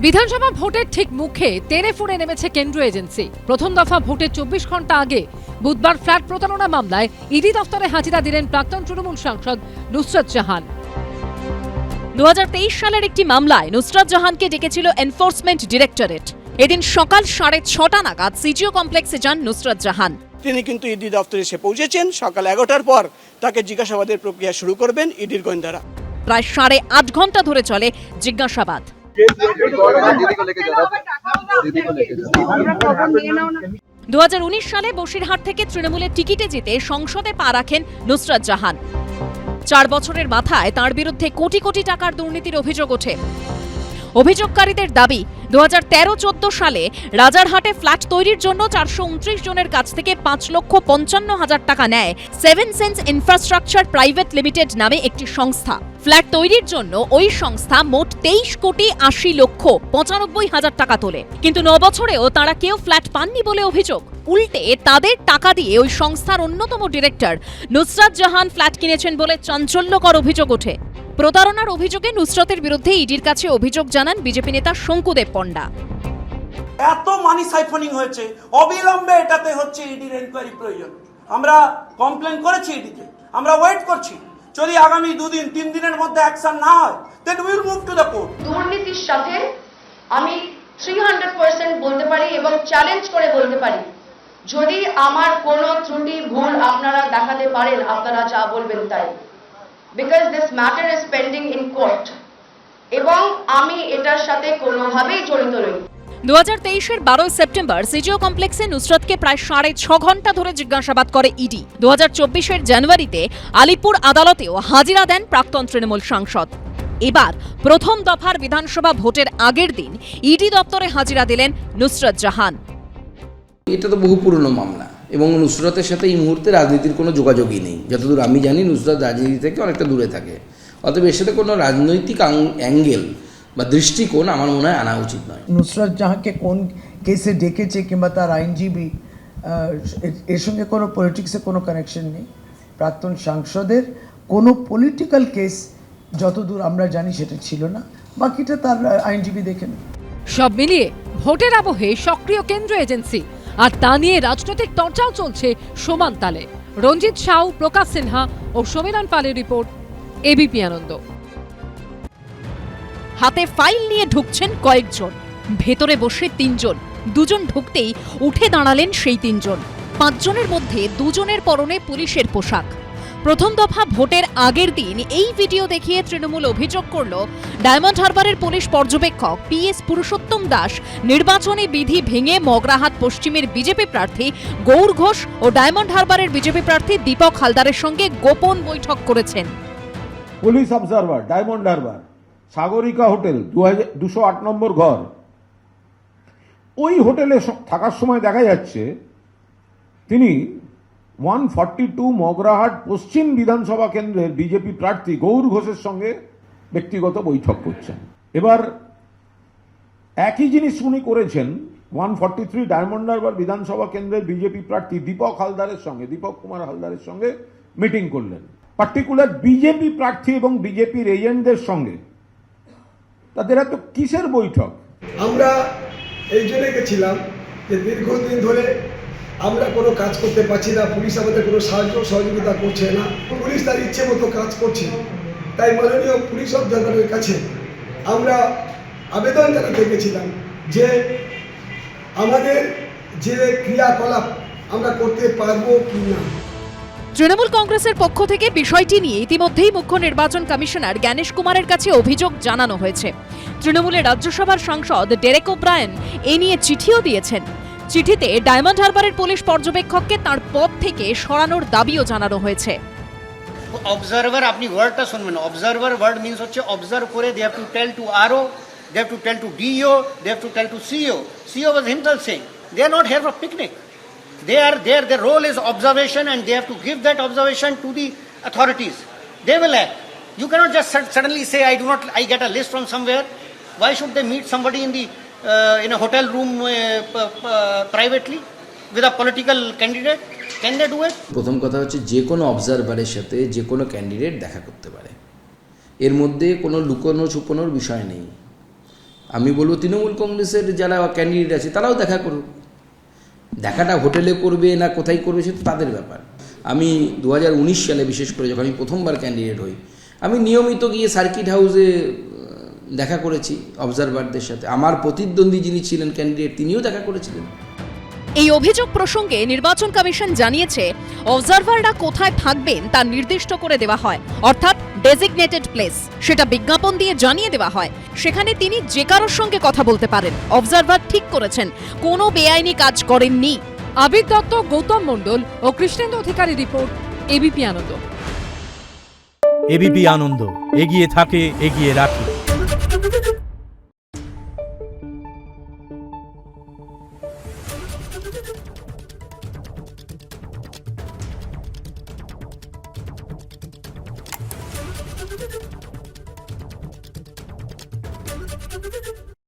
বিধানসভা ভোটের ঠিক মুখে তেড়ে ফুঁড়ে নেমেছে কেন্দ্রীয় এজেন্সি। প্রথম দফা ভোটের 24 ঘন্টা আগে বুধবার ফ্ল্যাট প্রতারণা মামলায় ইডি দফতরে হাজিরা দিলেন প্রাক্তন তৃণমূল সাংসদ নুসরত জাহান। 2023 সালের একটি মামলায় নুসরত জাহানকে ডেকেছিল এনফোর্সমেন্ট ডিরেক্টরেট। এদিন সকাল 6:30 নাগাদ সিজিও কমপ্লেক্সে যান নুসরত জাহান। তিনি কিন্তু ইডি দপ্তরে এসে পৌঁছেছেন। সকাল 11টার পর তাকে জিজ্ঞাসাবাদের প্রক্রিয়া শুরু করবেন ইডির গোয়েন্দারা। প্রায় 8.5 ঘন্টা ধরে চলে জিজ্ঞাসাবাদ। 2019 সালে বসিরহাট থেকে তৃণমূলের টিকিটে জিতে সংসদে পা রাখেন নুসরত জাহান। 4 বছরের মাথায় তাঁর বিরুদ্ধে কোটি কোটি টাকার দুর্নীতির অভিযোগ ওঠে। অভিযোগকারীদের দাবি 2013-14 সালে রাজারহাটে ফ্ল্যাট তৈরির জন্য 429 জনের কাছ থেকে 5,55,000 টাকা নেয় 7 সেন্স ইনফ্রাস্ট্রাকচার প্রাইভেট লিমিটেড নামে একটি সংস্থা। ফ্ল্যাট তৈরির জন্য ওই সংস্থা মোট 23,95,95,000 টাকা তোলে, কিন্তু 9 বছরেও তারা কেউ ফ্ল্যাট পাননি বলে অভিযোগ। উল্টে তাদের টাকা দিয়ে ওই সংস্থার অন্যতম ডিরেক্টর নুসরত জাহান ফ্ল্যাট কিনেছেন বলে চাঞ্চল্যকর অভিযোগ ওঠে। প্রতারণার অভিযোগে নুসরতের বিরুদ্ধে ইডির কাছে অভিযোগ জানান বিজেপি নেতা শঙ্কুদেব পণ্ডা। এত মানি সাইফনিং হয়েছে, অবিলম্বে এটাতে হচ্ছে ইডির এনকোয়ারি প্রয়োজন। আমরা কমপ্লেন করেছি ইডিতে, আমরা ওয়েট করছি। যদি আগামী 2 দিন 3 দিনের মধ্যে অ্যাকশন না হয়, then will move to the court. দুর্নীতির সাথে আমি 300% বলতে পারি এবং চ্যালেঞ্জ করে বলতে পারি, যদি আমার কোনো ত্রুটি ভুল আপনারা দেখাতে পারেন, আপনারা যা বলবেন তাই, because this matter is pending in court এবং আমি এটার সাথে কোনোভাবেই জড়িত নই। 2023-এর 12 সেপ্টেম্বর সিজিও কমপ্লেক্সে নুসরতকে প্রায় 6.5 ঘন্টা ধরে জিজ্ঞাসাবাদ করে ইডি। 2024-এর জানুয়ারিতে আলিপুর আদালতেও হাজিরা দেন প্রাক্তন তৃণমূল সাংসদ। এবার প্রথম দফার বিধানসভা ভোটের আগের দিন ইডি দপ্তরে হাজিরা দিলেন নুসরত জাহান। এটা তো বহু পুরনো মামলা এবং নুসরতের সাথে এই মুহূর্তে রাজনীতির কোনো যোগাযোগই নেই। যতদূর আমি জানি নুসরত রাজনীতি থেকে অনেকটা দূরে থাকে, অতএব এর সাথে কোনো রাজনৈতিক অ্যাঙ্গেল বা দৃষ্টিকোণ আমার মনে হয় আনা উচিত নয়। নুসরত জাহানকে কোন কেসে ডেকেছে কিংবা তার আইনজীবী, এর সঙ্গে কোনো পলিটিক্সের কোনো কানেকশন নেই। প্রাক্তন সাংসদের কোনো পলিটিক্যাল কেস যতদূর আমরা জানি সেটা ছিল না, বাকিটা তার আইনজীবী দেখেন। সব মিলিয়ে ভোটের আবহে সক্রিয় কেন্দ্রীয় এজেন্সি, আর তা নিয়ে রাজনৈতিক চর্চাও চলছে সমান তালে। রঞ্জিত সাউ, প্রকাশ সিনহা ও সমীরণ পালের রিপোর্ট, এবিপি আনন্দ। হাতে ফাইল নিয়ে ঢুকছেন কয়েকজন, ভেতরে বসে 3 জন। 2 জন ঢুকতেই উঠে দাঁড়ালেন সেই 3 জন। 5 জনের মধ্যে 2 জনের পরনে পুলিশের পোশাক। প্রথম দফা ভোটের আগের দিন এই ভিডিও দেখিয়ে তৃণমূল অভিযোগ করল, ডায়মন্ড হারবারের পুলিশ পর্যবেক্ষক PS পুরুষোত্তম দাস নির্বাচনী বিধি ভেঙে মগরাহাট পশ্চিমের বিজেপি প্রার্থী গৌর ঘোষ ও ডায়মন্ড হারবারের বিজেপি প্রার্থী দীপক হালদারের সঙ্গে গোপন বৈঠক করেছেন। Police observer, diamond Harbour, Sagarika hotel, 208 নম্বর ঘর। ওই হোটেলে থাকার সময় দেখা যাচ্ছে তিনি 142 মগরাহাট পশ্চিম বিধানসভা কেন্দ্রের বিজেপি প্রার্থী গৌর ঘোষের সঙ্গে ব্যক্তিগত বৈঠক করছেন। এবার একই জিনিস উনি করেছেন 143 ডায়মন্ড হারবার বিধানসভা কেন্দ্রের বিজেপি প্রার্থী দীপক কুমার হালদারের সঙ্গে মিটিং করলেন। পার্টিকুলার বিজেপি প্রার্থী এবং বিজেপির এজেন্টদের সঙ্গে তাদের এত কিসের বৈঠক? আমরা এই জন্য গেছিলাম যে দীর্ঘদিন ধরে আমরা কোনো কাজ করতে পারছি না, পুলিশ আমাদের কোনো সাহায্য সহযোগিতা করছে না, পুলিশ তার ইচ্ছে মতো কাজ করছে। তাই মাননীয় পুলিশ অবজারভারের কাছে আমরা আবেদন জানাতে গেছিলাম যে আমাদের যে ক্রিয়াকলাপ আমরা করতে পারবো কি না। তৃণমূল কংগ্রেসের পক্ষ থেকে বিষয়টি নিয়ে ইতিমধ্যেই মুখ্য নির্বাচন কমিশনার জ্ঞানেশ কুমারের কাছে অভিযোগ জানানো হয়েছে। তৃণমূলের রাজ্যসভার সাংসদ ডেরেক ওব্রায়েন এ নিয়ে চিঠিও দিয়েছেন। চিঠিতে ডায়মন্ড হারবারের পুলিশ পর্যবেক্ষককে তার পদ থেকে সরানোর দাবিও জানানো হয়েছে। অবজারভার, আপনি ওয়ার্ডটা শুনবেন, অবজারভার ওয়ার্ড মিন্স হচ্ছে অবজার্ভ করে, they have to tell to RO, they have to tell to DO, they have to tell to CO. CO was himself saying they are not here for picnic, they are there, their role is observation and they have to give that observation to the authorities. They will act. You cannot just suddenly say I get a list from somewhere. Why should they meet somebody in a hotel room privately with a political candidate? Can they do it? প্রথম কথা হচ্ছে যে কোনো অবজারভারের সাথে যে কোনো candidate দেখা করতে পারে, এর মধ্যে কোনো লুকোনো ছুপোনোর বিষয় নেই। আমি বলবো তৃণমূল কংগ্রেসের যারা ক্যান্ডিডেট আছে তারাও দেখা করুক। দেখাটা হোটেলে করবে না কোথায় করবে সে তো তাদের ব্যাপার। আমি 2019 সালে বিশেষ করে যখন আমি প্রথমবার ক্যান্ডিডেট হই, আমি নিয়মিত গিয়ে সার্কিট হাউসে দেখা করেছি অবজারভারদের সাথে। আমার প্রতিদ্বন্দ্বী যিনি ছিলেন ক্যান্ডিডেট, তিনিও দেখা করেছিলেন। এই অভিযোগ প্রসঙ্গে নির্বাচন কমিশন জানিয়েছে, অবজারভাররা কোথায় থাকবেন তা নির্দিষ্ট করে দেওয়া হয়, অর্থাৎ ডেজিগনেটেড প্লেস। সেটা বিজ্ঞাপন দিয়ে জানিয়ে দেওয়া হয়। সেখানে তিনি যে কারোর সঙ্গে কথা বলতে পারেন। অবজারভার ঠিক করেছেন, কোনো বেআইনি কাজ করেননি। আবির দত্ত, গৌতম মণ্ডল ও কৃষ্ণেন্দু অধিকারী রিপোর্ট, এবিপি আনন্দ। এবিপি আনন্দ, এগিয়ে থাকে, এগিয়ে রাখে।